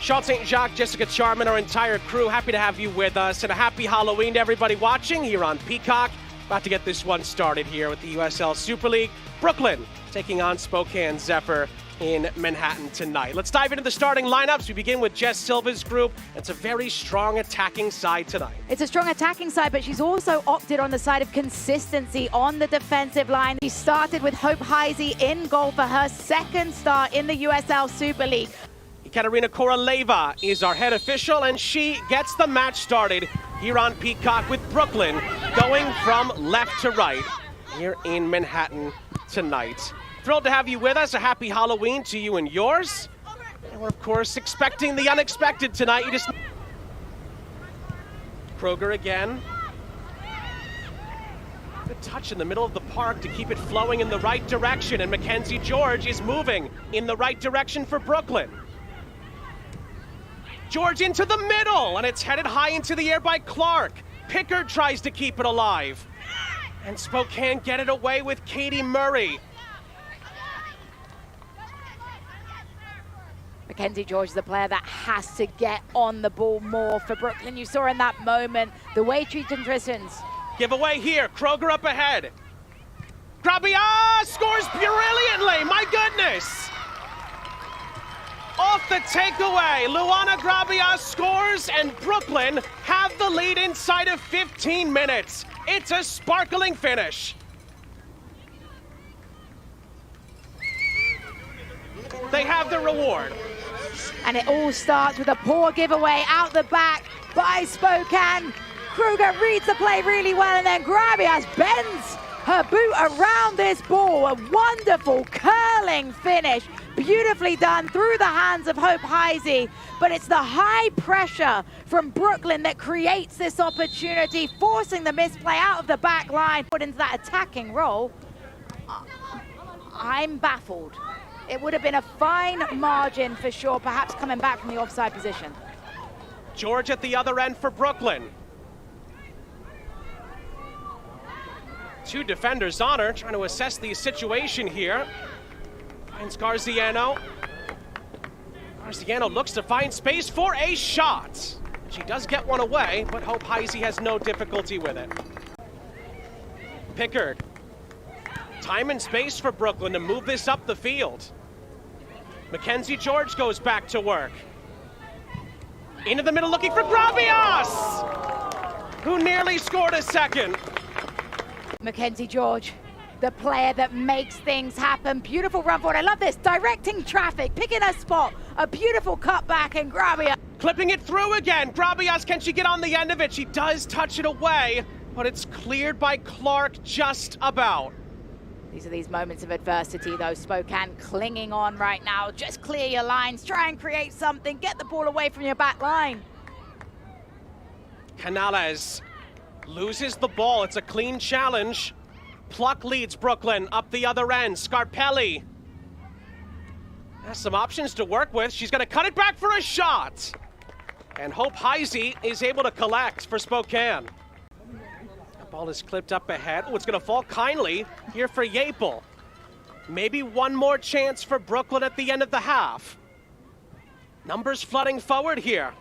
Sean St. Jacques, Jessica Charman, our entire crew, happy to have you with us, and a happy Halloween to everybody watching here on Peacock. About to get this one started here with the USL Super League. Brooklyn taking on Spokane Zephyr in Manhattan tonight. Let's dive into the starting lineups. We begin with Jess Silva's group. It's a very strong attacking side tonight. It's a strong attacking side, but she's also opted on the side of consistency on the defensive line. She started with Hope Heisey in goal for her second start in the USL Super League. Katerina Koroleva is our head official, and she gets the match started here on Peacock with Brooklyn going from left to right here in Manhattan tonight. Thrilled to have you with us. A happy Halloween to you and yours. And we're, of course, expecting the unexpected tonight. Kroger again. Good touch in the middle of the park to keep it flowing in the right direction, and Mackenzie George is moving in the right direction for Brooklyn. George into the middle, and it's headed high into the air by Clark. Pickard tries to keep it alive. And Spokane get it away with Katie Murray. Mackenzie George is the player that has to get on the ball more for Brooklyn. You saw in that moment the way she transitions. Give away here, Kroger up ahead. Grabias scores brilliantly, my goodness! Off the takeaway, Luana Grabias scores, and Brooklyn have the lead inside of 15 minutes. It's a sparkling finish. They have the reward. And it all starts with a poor giveaway out the back by Spokane. Kruger reads the play really well, and then Grabias bends her boot around this ball. A wonderful curling finish. Beautifully done through the hands of Hope Heisey. But it's the high pressure from Brooklyn that creates this opportunity, forcing the misplay out of the back line. Put into that attacking role. I'm baffled. It would have been a fine margin for sure, perhaps coming back from the offside position. George at the other end for Brooklyn. Two defenders on her, trying to assess the situation here. Finds Garziano. Garziano looks to find space for a shot. She does get one away, but Hope Heisey has no difficulty with it. Pickard. Time and space for Brooklyn to move this up the field. Mackenzie George goes back to work. Into the middle looking for Grabias, who nearly scored a second. Mackenzie George, the player that makes things happen. Beautiful run forward. I love this. Directing traffic, picking a spot. A beautiful cutback, and Grabias. Clipping it through again. Grabias, can she get on the end of it? She does touch it away, but it's cleared by Clark just about. These are these moments of adversity, though. Spokane clinging on right now. Just clear your lines. Try and create something. Get the ball away from your back line. Canales loses the ball. It's a clean challenge. Pluck leads Brooklyn up the other end. Scarpelli has some options to work with. She's going to cut it back for a shot. And Hope Heisey is able to collect for Spokane. The ball is clipped up ahead. Oh, it's going to fall kindly here for Yaple. Maybe one more chance for Brooklyn at the end of the half. Numbers flooding forward here.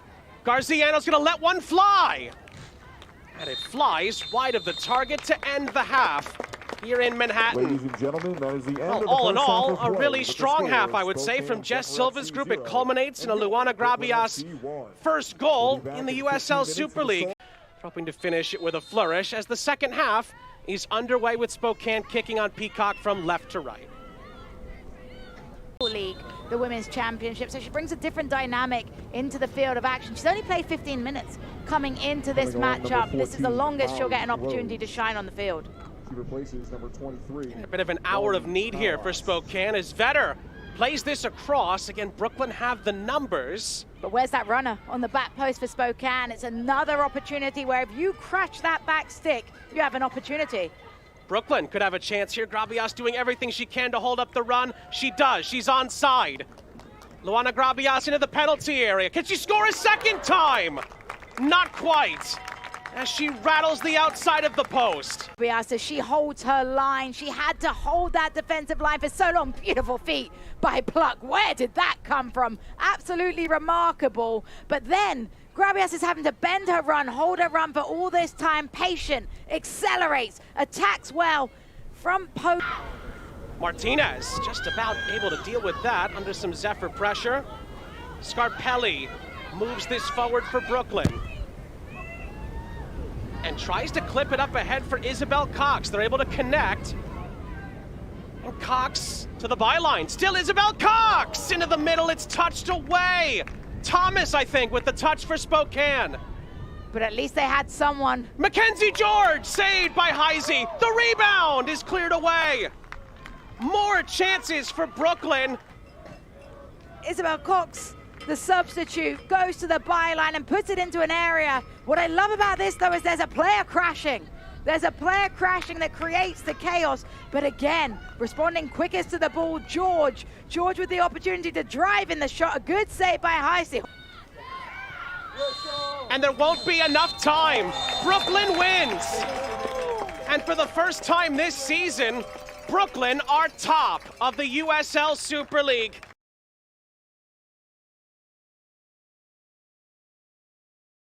Garziano's going to let one fly. And it flies wide of the target to end the half here in Manhattan. Ladies and gentlemen, that is the end of the all in first all, half of a play. really strong half, I would say, from Jess Silva's group. It culminates in a Luana Grabias first goal in the USL Super League. Hoping to finish it with a flourish as the second half is underway with Spokane kicking on Peacock from left to right. League, the Women's Championship, so she brings a different dynamic into the field of action. She's only played 15 minutes coming into this matchup. This is the longest she'll get an opportunity to shine on the field. She replaces number 23. A bit of an hour of need here for Spokane as Vetter plays this across. Again, Brooklyn have the numbers. But where's that runner on the back post for Spokane? It's another opportunity where if you crash that back stick, you have an opportunity. Brooklyn could have a chance here. Grabias doing everything she can to hold up the run. She does. She's onside. Luana Grabias into the penalty area. Can she score a second time? Not quite. as she rattles the outside of the post. Grabias, she holds her line. She had to hold that defensive line for so long. Beautiful feet by Pluck. Where did that come from? Absolutely remarkable. But then Grabias is having to bend her run, hold her run for all this time. Patient, accelerates, attacks well. Front post. Martínez just about able to deal with that under some Zephyr pressure. Scarpelli moves this forward for Brooklyn and tries to clip it up ahead for Isabel Cox. They're able to connect. And Cox to the byline. Still Isabel Cox! Into the middle, it's touched away. Thomas, I think, with the touch for Spokane. But at least they had someone. Mackenzie George, saved by Heisey. The rebound is cleared away. More chances for Brooklyn. Isabel Cox, the substitute, goes to the byline and puts it into an area. What I love about this, though, is there's a player crashing. There's a player crashing that creates the chaos. But again, responding quickest to the ball, George. George with the opportunity to drive in the shot. A good save by Heisey. And there won't be enough time. Brooklyn wins. And for the first time this season, Brooklyn are top of the USL Super League.